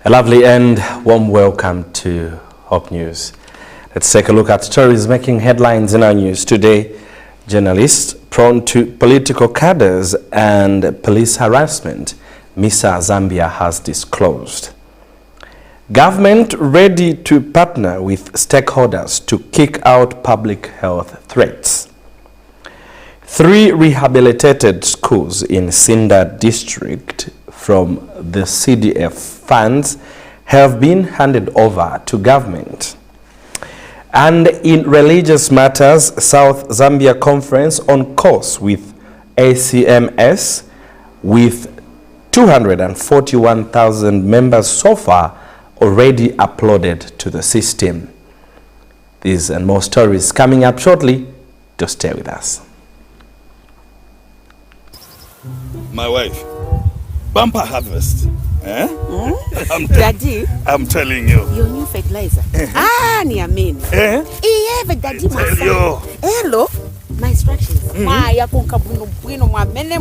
A lovely and warm welcome to Hope News. Let's take a look at stories making headlines in our news today. Journalists prone to political cadres and police harassment, MISA Zambia has disclosed. Government ready to partner with stakeholders to kick out public health threats. 3 rehabilitated schools in Sinda district from the CDF funds have been handed over to government. And in religious matters, South Zambia Conference on course with ACMS with 241,000 members so far already uploaded to the system. These and more stories coming up shortly. To stay with us. My wife, bumper harvest. Eh? Daddy, I'm telling you. your new fertilizer. Niamini. Eh? Iye daddy Tell you. Hello. My instructions. Maya kunkabuno bwino mwamene.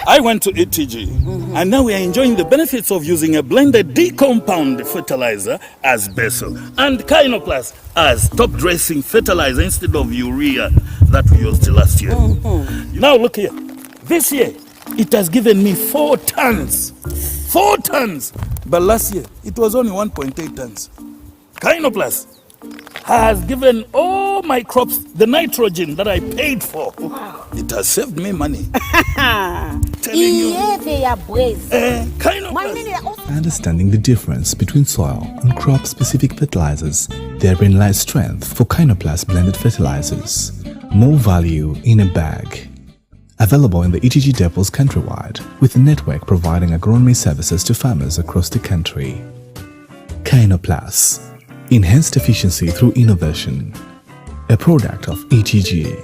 I went to ETG, and now we are enjoying the benefits of using a blended D-compound fertilizer as Basil and Kynoplus as top-dressing fertilizer instead of urea that we used last year. Now look here. This year, it has given me 4 tons. 4 tons! But last year, it was only 1.8 tons. Kynoplus has given all my crops the nitrogen that I paid for. Wow. It has saved me money. Telling you. Understanding the difference between soil and crop-specific fertilizers, therein lies strength for Kynoplus blended fertilizers. More value in a bag. Available in the ETG depots countrywide, with a network providing agronomy services to farmers across the country. Kynoplus. Enhanced efficiency through innovation. A product of ETG.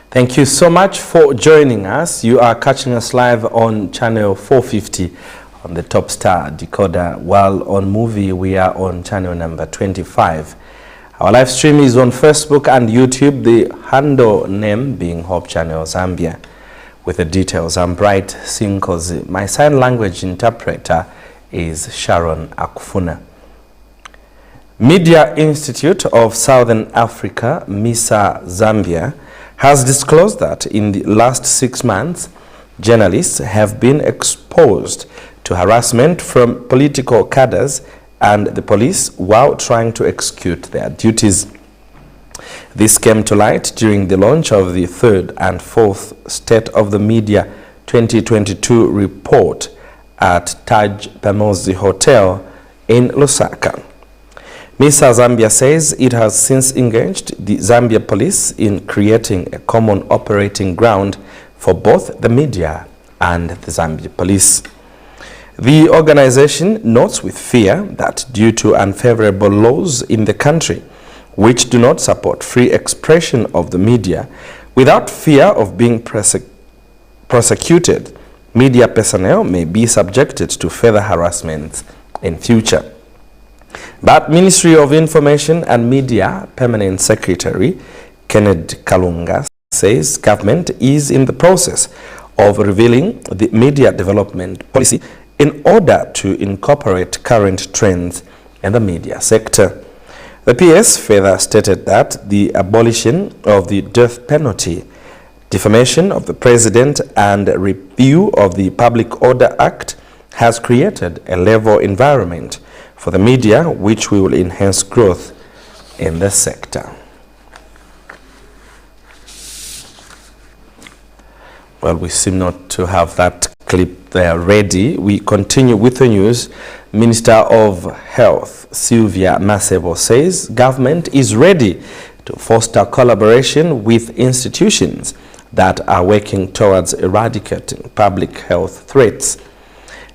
Thank you so much for joining us. You are catching us live on channel 450 on the Top Star decoder, while on movie we are on channel number 25. Our live stream is on Facebook and YouTube, the handle name being Hope Channel Zambia. With the details, I'm Bright Sinkozi. My sign language interpreter is Sharon Akufuna. Media Institute of Southern Africa, MISA Zambia, has disclosed that in the last 6 months, journalists have been exposed to harassment from political cadres and the police while trying to execute their duties. This came to light during the launch of the 3rd and 4th State of the Media 2022 report at Taj Pamozi Hotel in Lusaka. MISA Zambia says it has since engaged the Zambia police in creating a common operating ground for both the media and the Zambia police. The organization notes with fear that due to unfavorable laws in the country, which do not support free expression of the media, without fear of being prosecuted, media personnel may be subjected to further harassment in future. But Ministry of Information and Media Permanent Secretary Kenneth Kalunga says government is in the process of revealing the media development policy in order to incorporate current trends in the media sector. The PS further stated that the abolition of the death penalty, defamation of the president, and review of the Public Order Act has created a level environment for the media which will enhance growth in the sector. Well, we seem not to have that clip there ready. We continue with the news. Minister of Health Sylvia Masebo says government is ready to foster collaboration with institutions that are working towards eradicating public health threats.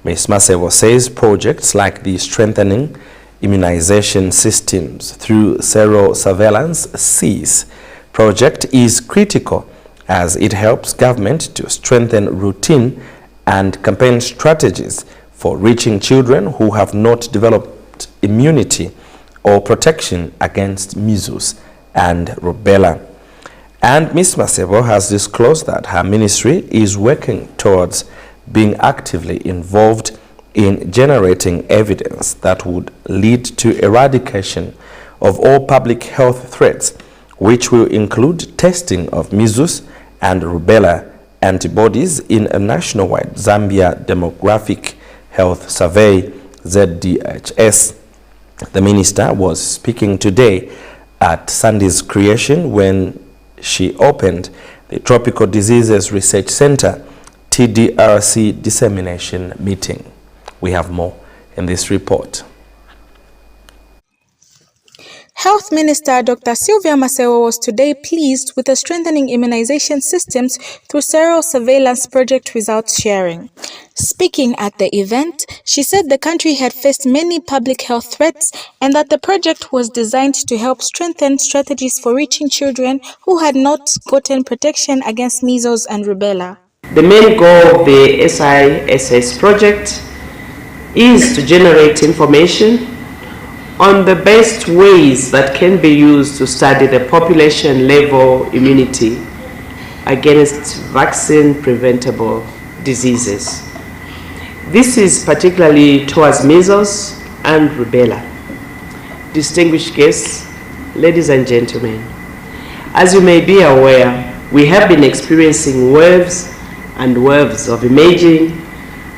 Ms. Masebo says projects like the strengthening immunization systems through sero-surveillance (SIS) project is critical as it helps government to strengthen routine and campaign strategies for reaching children who have not developed immunity or protection against measles and rubella. And Ms. Masebo has disclosed that her ministry is working towards being actively involved in generating evidence that would lead to eradication of all public health threats, which will include testing of measles and rubella antibodies in a nationwide Zambia Demographic Health Survey, ZDHS. The minister was speaking today at Sunday's Creation when she opened the Tropical Diseases Research Center TDRC dissemination meeting. We have more in this report. Health Minister Dr. Sylvia Masebo was today pleased with the strengthening immunization systems through serial surveillance project results sharing. Speaking at the event, she said the country had faced many public health threats and that the project was designed to help strengthen strategies for reaching children who had not gotten protection against measles and rubella. The main goal of the SISS project is to generate information on the best ways that can be used to study the population level immunity against vaccine preventable diseases. This is particularly towards measles and rubella. Distinguished guests, ladies and gentlemen, as you may be aware, we have been experiencing waves and waves of emerging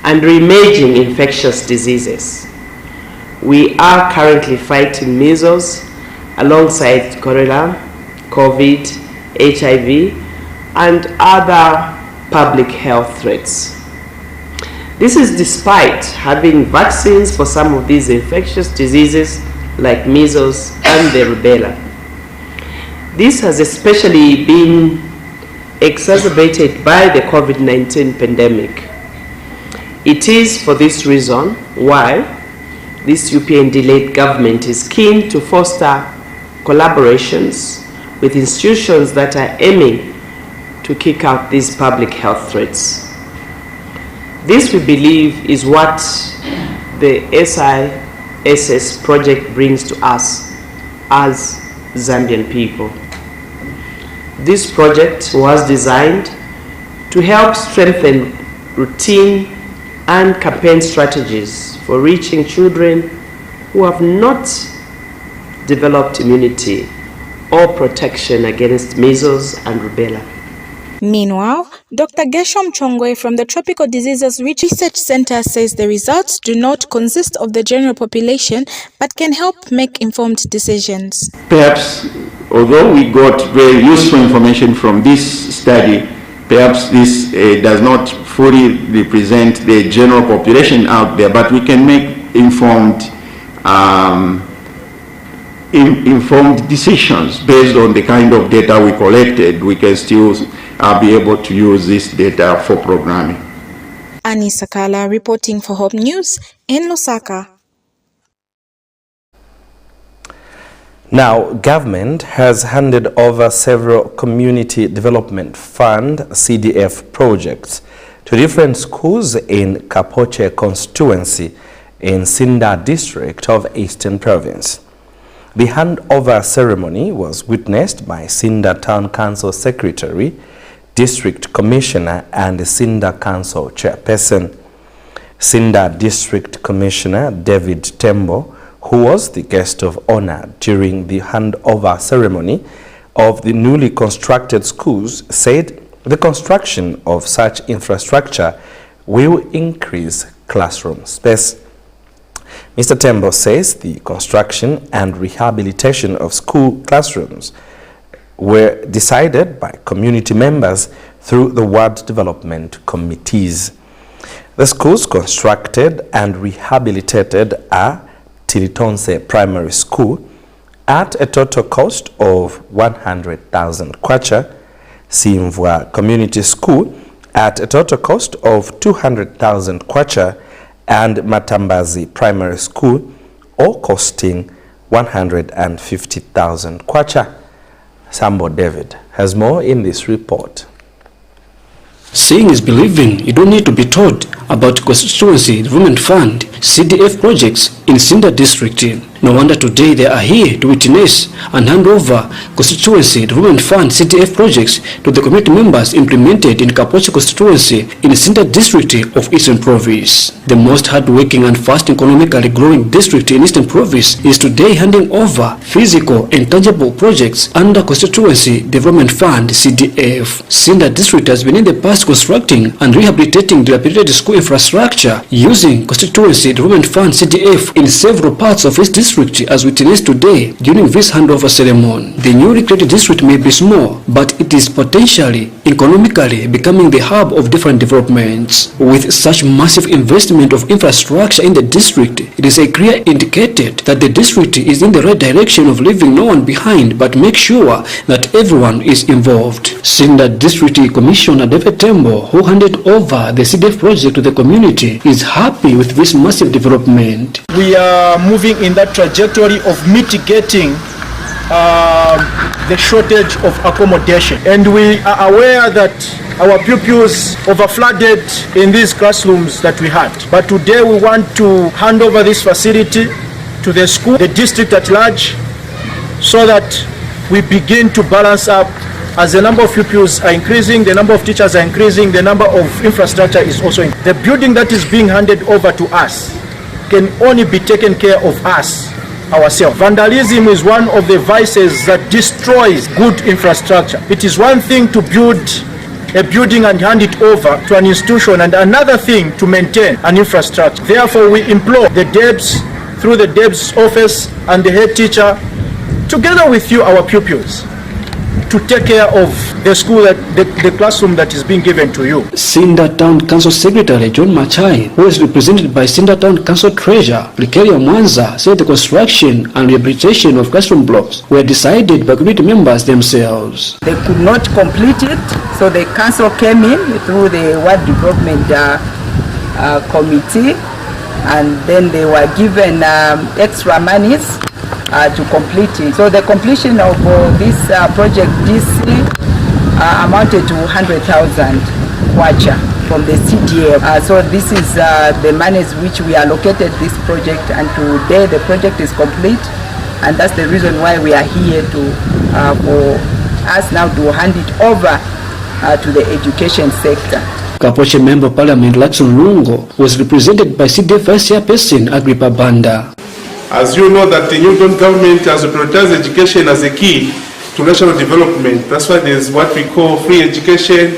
and re-emerging infectious diseases. We are currently fighting measles alongside cholera, COVID, HIV, and other public health threats. This is despite having vaccines for some of these infectious diseases like measles and the rubella. This has especially been exacerbated by the COVID-19 pandemic. It is for this reason why this UPND-led government is keen to foster collaborations with institutions that are aiming to kick out these public health threats. This, we believe, is what the SISS project brings to us as Zambian people. This project was designed to help strengthen routine and campaign strategies for reaching children who have not developed immunity or protection against measles and rubella. Meanwhile, Dr. Gershom Chongwe from the Tropical Diseases Research Center says the results do not consist of the general population but can help make informed decisions. Perhaps, although we got very useful information from this study, perhaps this does not fully represent the general population out there, but we can make informed decisions based on the kind of data we collected. We can still be able to use this data for programming. Annie Sakala reporting for Hope News in Lusaka. Now, government has handed over several Community Development Fund CDF projects to different schools in Kapoche constituency in Sinda district of Eastern Province. The handover ceremony was witnessed by Sinda Town Council Secretary, District Commissioner and Sinda Council Chairperson. Sinda District Commissioner David Tembo, who was the guest of honor during the handover ceremony of the newly constructed schools, said the construction of such infrastructure will increase classroom space. Mr. Tembo says the construction and rehabilitation of school classrooms were decided by community members through the ward development committees. The schools constructed and rehabilitated are Tilitonse Primary School at a total cost of 100,000 kwacha, Simvwa Community School at a total cost of 200,000 kwacha, and Matambazi Primary School, all costing 150,000 kwacha. Sambo David has more in this report. Seeing is believing. You don't need to be told about constituency development fund CDF projects in Sinda district. No wonder today they are here to witness and hand over constituency development fund CDF projects to the community members implemented in Kapochi constituency in Sinda district of Eastern Province. The most hardworking and fast economically growing district in Eastern Province is today handing over physical and tangible projects under constituency development fund CDF. Sinda district has been in the past constructing and rehabilitating dilapidated school infrastructure using constituency development fund CDF in several parts of its district, as witnessed today during this handover ceremony. The newly created district may be small, but it is potentially economically becoming the hub of different developments. With such massive investment of infrastructure in the district, it is a clear indicator that the district is in the right direction of leaving no one behind, but make sure that everyone is involved. Sinda District Commissioner David Tembo, who handed over the CDF project to the community, is happy with this massive development. We are moving in that trajectory of mitigating the shortage of accommodation, and we are aware that our pupils overflooded in these classrooms that we had. But today we want to hand over this facility to the school, the district at large, so that we begin to balance up. As the number of pupils are increasing, the number of teachers are increasing, the number of infrastructure is also increasing. The building that is being handed over to us can only be taken care of us ourselves. Vandalism is one of the vices that destroys good infrastructure. It is one thing to build a building and hand it over to an institution, and another thing to maintain an infrastructure. Therefore, we implore the DEBS, through the DEBS office and the head teacher, together with you, our pupils, to take care of the school, the classroom that is being given to you. Sinda Town Council Secretary John Machai, who is represented by Sinda Town Council Treasurer Rikeria Mwanza, said the construction and rehabilitation of classroom blocks were decided by community members themselves. They could not complete it, so the council came in through the Ward Development Committee, and then they were given extra monies to complete it. So the completion of this project DC amounted to 100,000 kwacha from the CDF. So this is the monies which we allocated this project, and today the project is complete, and that's the reason why we are here to for us now to hand it over to the education sector. Kapoche Member of Parliament Lacson Lungo was represented by CDF Vice Chairperson Agrippa Banda. As you know that the Newton government has prioritized education as a key to national development. That's why there's what we call free education,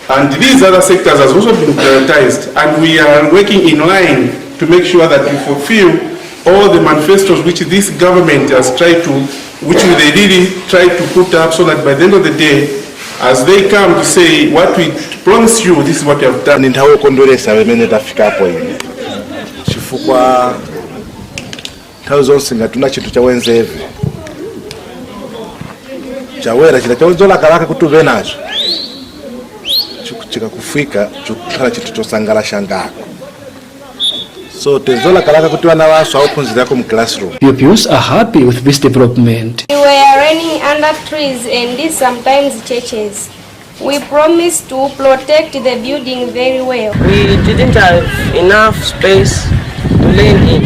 and these other sectors has also been prioritized, and we are working in line to make sure that we fulfill all the manifestos which this government has tried to, which they really try to put up, so that by the end of the day, as they come to say what we promise you, this is what we have done. Tawuzonsinga tuna chitu chawenzevi chawera chila chawuzola kalaka kutuve nacho chikakufika chukhala chitu chosangala shangako. So tenzola kalaka kutuwa na waso aupunzi yako mu classroom. Pupils are happy with this development. We were running under trees and sometimes churches. We promised to protect the building very well. We didn't have enough space to learn in,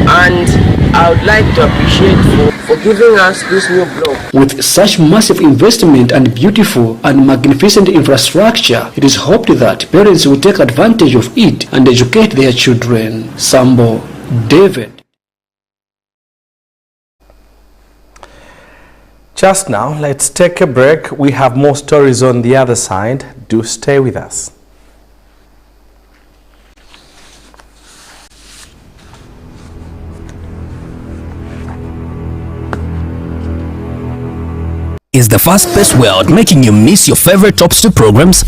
and I would like to appreciate for giving us this new block. With such massive investment and beautiful and magnificent infrastructure, it is hoped that parents will take advantage of it and educate their children. Sambo David. Just now, let's take a break. We have more stories on the other side. Do stay with us. Is the fast-paced world making you miss your favorite Top Story programs?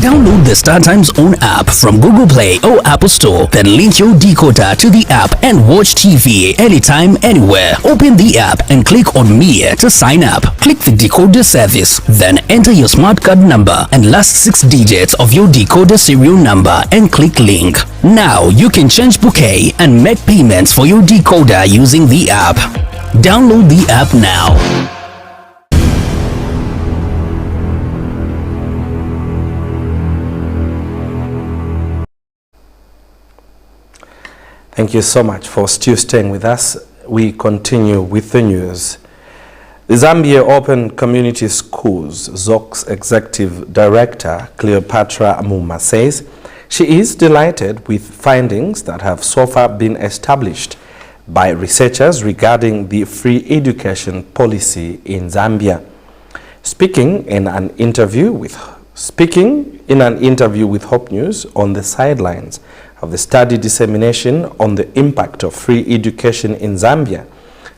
Download the StarTimes own app from Google Play or Apple Store. Then link your decoder to the app and watch TV anytime, anywhere. Open the app and click on Me to sign up. Click the decoder service. Then enter your smart card number and last 6 digits of your decoder serial number and click link. Now you can change bouquet and make payments for your decoder using the app. Download the app now. Thank you so much for still staying with us. We continue with the news. The Zambia Open Community Schools ZOC's Executive Director Cleopatra Muma says she is delighted with findings that have so far been established by researchers regarding the free education policy in Zambia. Speaking in an interview with Hope News on the sidelines of the study dissemination on the impact of free education in Zambia,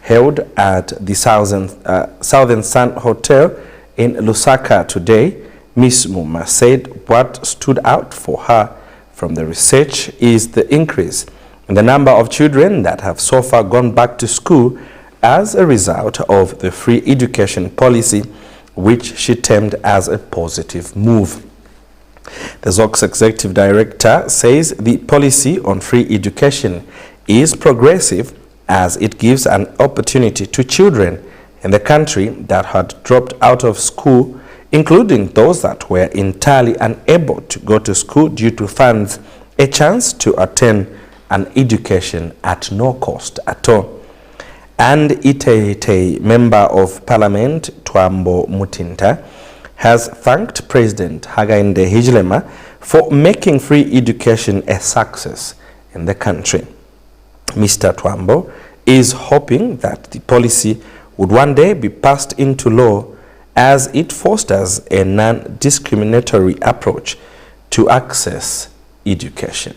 held at the Southern Sun Hotel in Lusaka today, Ms. Muma said what stood out for her from the research is the increase in the number of children that have so far gone back to school as a result of the free education policy, which she termed as a positive move. The ZOC's Executive Director says the policy on free education is progressive as it gives an opportunity to children in the country that had dropped out of school, including those that were entirely unable to go to school due to funds, a chance to attend an education at no cost at all. And Ite Member of Parliament Twambo Mutinta has thanked President Hakainde Hichilema for making free education a success in the country. Mr. Twambo is hoping that the policy would one day be passed into law as it fosters a non-discriminatory approach to access education.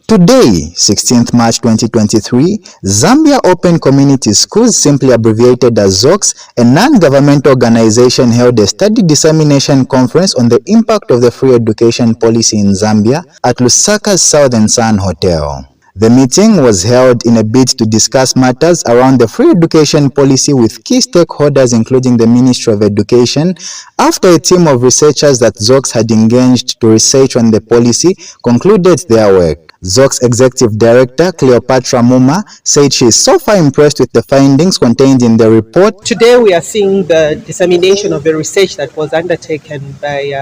Today, 16th March 2023, Zambia Open Community Schools, simply abbreviated as ZOCS, a non-governmental organization, held a study dissemination conference on the impact of the free education policy in Zambia at Lusaka's Southern Sun Hotel. The meeting was held in a bid to discuss matters around the free education policy with key stakeholders, including the Ministry of Education, after a team of researchers that ZOCS had engaged to research on the policy concluded their work. ZOC's Executive Director Cleopatra Muma said she is so far impressed with the findings contained in the report. Today we are seeing the dissemination of the research that was undertaken by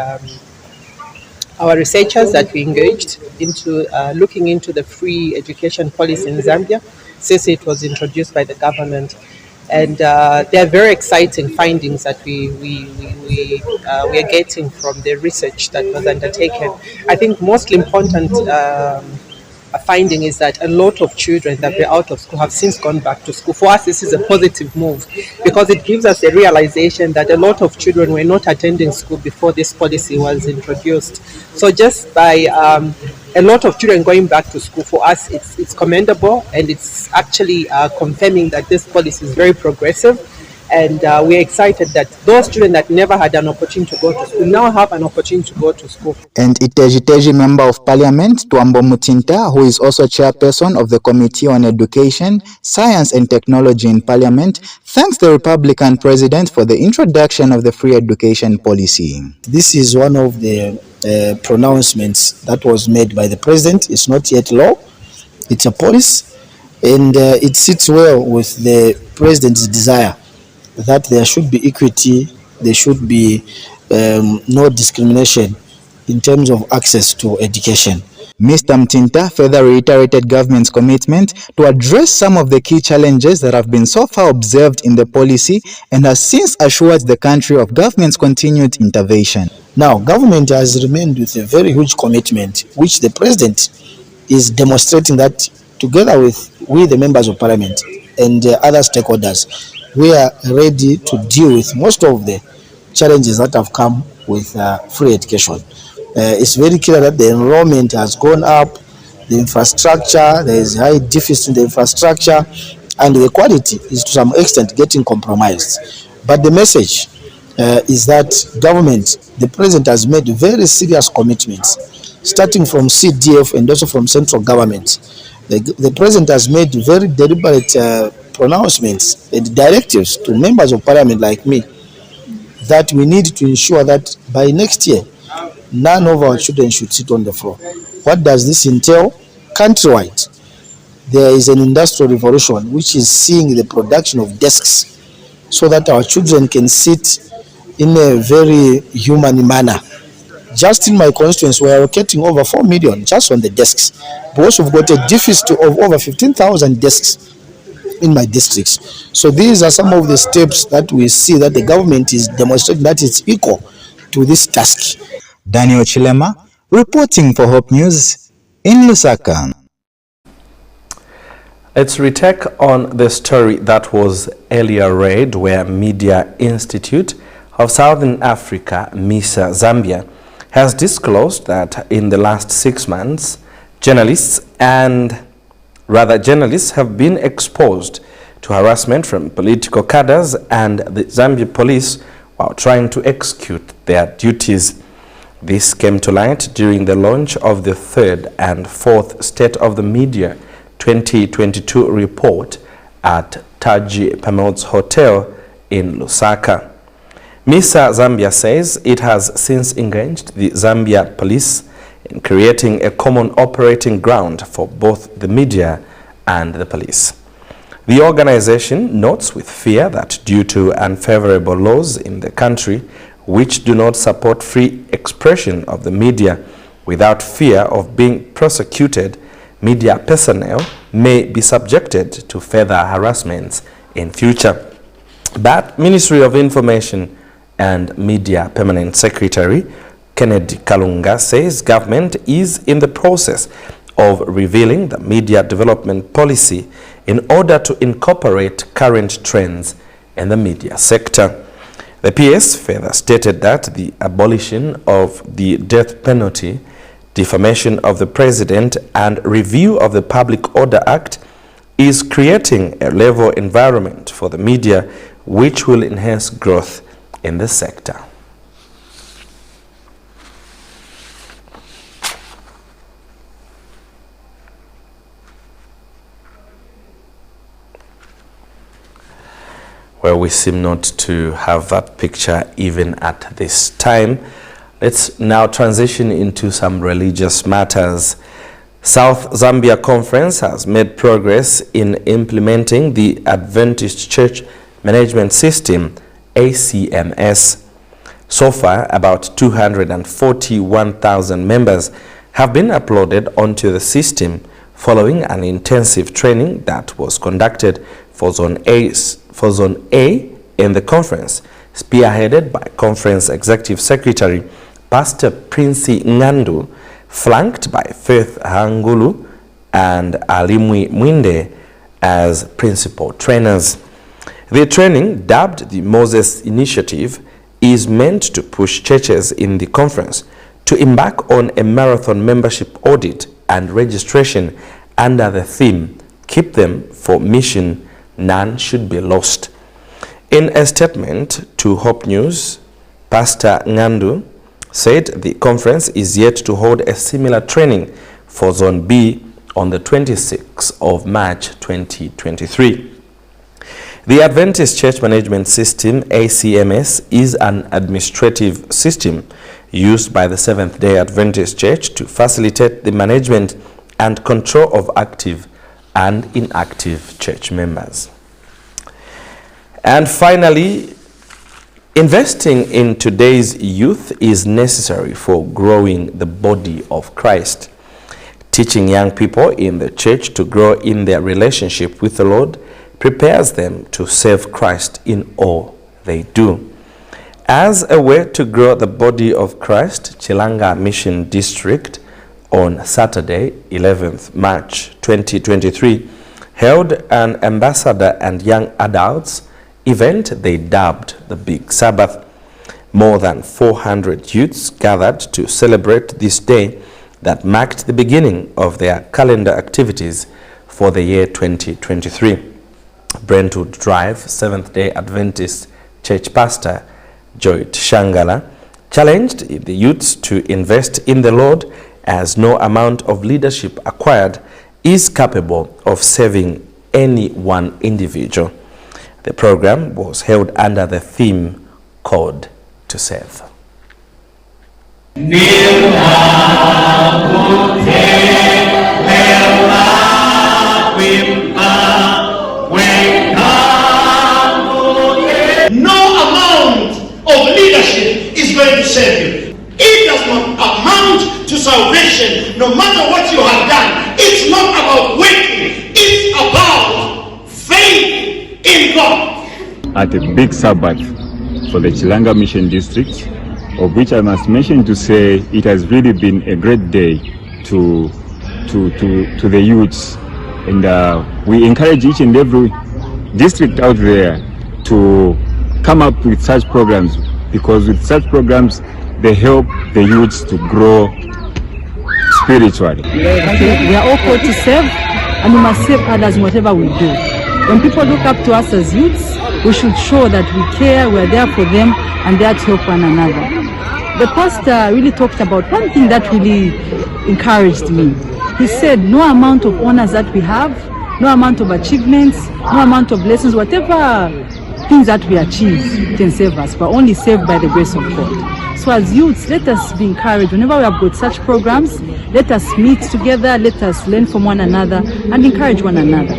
our researchers that we engaged into looking into the free education policy in Zambia since it was introduced by the government. And they are very exciting findings that we are getting from the research that was undertaken. I think most important finding is that a lot of children that were out of school have since gone back to school. For us, this is a positive move because it gives us a realization that a lot of children were not attending school before this policy was introduced. So just by a lot of children going back to school, for us it's commendable, and it's actually confirming that this policy is very progressive. And we're excited that those children that never had an opportunity to go to school now have an opportunity to go to school. And Iteji Member of Parliament Twambo Mutinta, who is also chairperson of the Committee on Education, Science and Technology in Parliament, thanks the Republican President for the introduction of the free education policy. This is one of the pronouncements that was made by the President. It's not yet law, it's a policy, and it sits well with the President's desire that there should be equity, there should be no discrimination in terms of access to education. Mr. Mtinta further reiterated government's commitment to address some of the key challenges that have been so far observed in the policy, and has since assured the country of government's continued intervention. Now, government has remained with a very huge commitment, which the President is demonstrating that together with we, the members of Parliament, and other stakeholders, we are ready to deal with most of the challenges that have come with free education. It's very clear that the enrollment has gone up, the infrastructure, there is high deficit in the infrastructure, and the quality is to some extent getting compromised. But the message is that government, the President has made very serious commitments, starting from CDF and also from central government. The President has made very deliberate pronouncements and directives to members of Parliament like me that we need to ensure that by next year, none of our children should sit on the floor. What does this entail? Countrywide, there is an industrial revolution which is seeing the production of desks so that our children can sit in a very human manner. Just in my constituency, we are allocating over 4 million just on the desks, because we've got a deficit of over 15,000 desks in my districts. So these are some of the steps that we see that the government is demonstrating that it's equal to this task. Daniel Chilema, reporting for Hope News in Lusaka. Let's retake on the story that was earlier read, where Media Institute of Southern Africa, MISA Zambia, has disclosed that in the last 6 months, journalists have been exposed to harassment from political cadres and the Zambia police while trying to execute their duties. This came to light during the launch of the 3rd and 4th State of the Media 2022 report at Taji Pamel's Hotel in Lusaka. MISA Zambia says it has since engaged the Zambia police in creating a common operating ground for both the media and the police. The organization notes with fear that due to unfavorable laws in the country which do not support free expression of the media without fear of being prosecuted, media personnel may be subjected to further harassments in future. But Ministry of Information and Media Permanent Secretary Kennedy Kalunga says government is in the process of revealing the media development policy in order to incorporate current trends in the media sector. The PS further stated that the abolition of the death penalty, defamation of the president, and review of the Public Order Act is creating a level environment for the media which will enhance growth in the sector. Well, we seem not to have that picture even at this time. Let's now transition into some religious matters. South Zambia Conference has made progress in implementing the Adventist Church Management System, ACMS. So far, about 241,000 members have been uploaded onto the system following an intensive training that was conducted for Zone A in the conference, spearheaded by Conference Executive Secretary Pastor Prince Ngandu, flanked by Faith Hangulu and Alimwi Mwinde as principal trainers. The training, dubbed the Moses Initiative, is meant to push churches in the conference to embark on a marathon membership audit and registration under the theme, "Keep them for mission, none should be lost." In a statement to Hope News, Pastor Ngandu said the conference is yet to hold a similar training for Zone B on the 26th of March 2023. The Adventist Church Management System, ACMS, is an administrative system used by the Seventh-day Adventist Church to facilitate the management and control of active and inactive church members. And finally, investing in today's youth is necessary for growing the body of Christ. Teaching young people in the church to grow in their relationship with the Lord prepares them to serve Christ in all they do. As a way to grow the body of Christ, Chilanga Mission District on Saturday, 11th March 2023, held an ambassador and young adults event they dubbed the Big Sabbath. More than 400 youths gathered to celebrate this day that marked the beginning of their calendar activities for the year 2023. Brentwood Drive Seventh-day Adventist Church Pastor Joyt Shangala challenged the youths to invest in the Lord, as no amount of leadership acquired is capable of saving any one individual. The program was held under the theme Called to Serve. No amount of leadership is going to save you. it does not amount to salvation. No matter what you have done, it's not about working, it's about faith in God. At a big Sabbath for the Chilanga Mission District, of which I must mention to say it has really been a great day to the youths, and we encourage each and every district out there to come up with such programs, because with such programs they help the youths to grow spiritually. We are all called to serve, and we must serve others in whatever we do. When people look up to us as youths, we should show that we care, we are there for them, and there to help one another. The pastor really talked about one thing that really encouraged me. He said, no amount of honors that we have, no amount of achievements, no amount of lessons, whatever things that we achieve can save us, but only saved by the grace of God. So as youths, let us be encouraged. Whenever we have got such programs, let us meet together, let us learn from one another and encourage one another.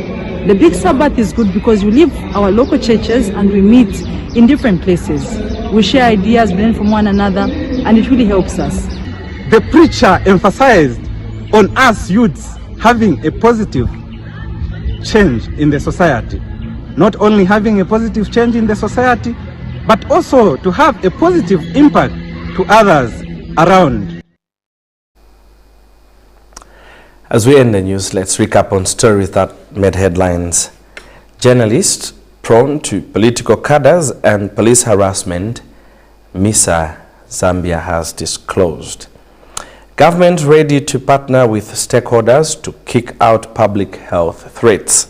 The Big Sabbath is good because we leave our local churches and we meet in different places. We share ideas, we learn from one another, and it really helps us. The preacher emphasized on us youths having a positive change in the society. Not only having a positive change in the society, but also to have a positive impact to others around. As we end the news, let's recap on stories that made headlines. Journalists prone to political cadres and police harassment, MISA Zambia has disclosed. Government ready to partner with stakeholders to kick out public health threats.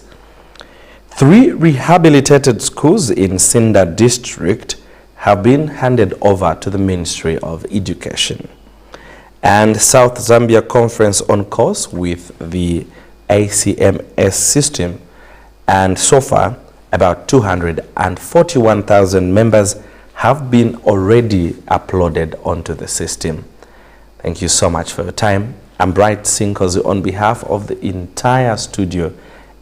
3 rehabilitated schools in Sinda district have been handed over to the Ministry of Education. And South Zambia Conference on course with the ACMS system, and so far about 241,000 members have been already uploaded onto the system. Thank you so much for your time. I'm Bright Sinkozi on behalf of the entire studio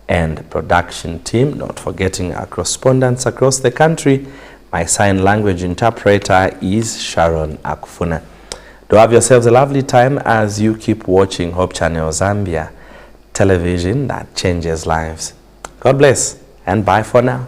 and production team, not forgetting our correspondents across the country. My sign language interpreter is Sharon Akufuna. Do have yourselves a lovely time as you keep watching Hope Channel Zambia, television that changes lives. God bless and bye for now.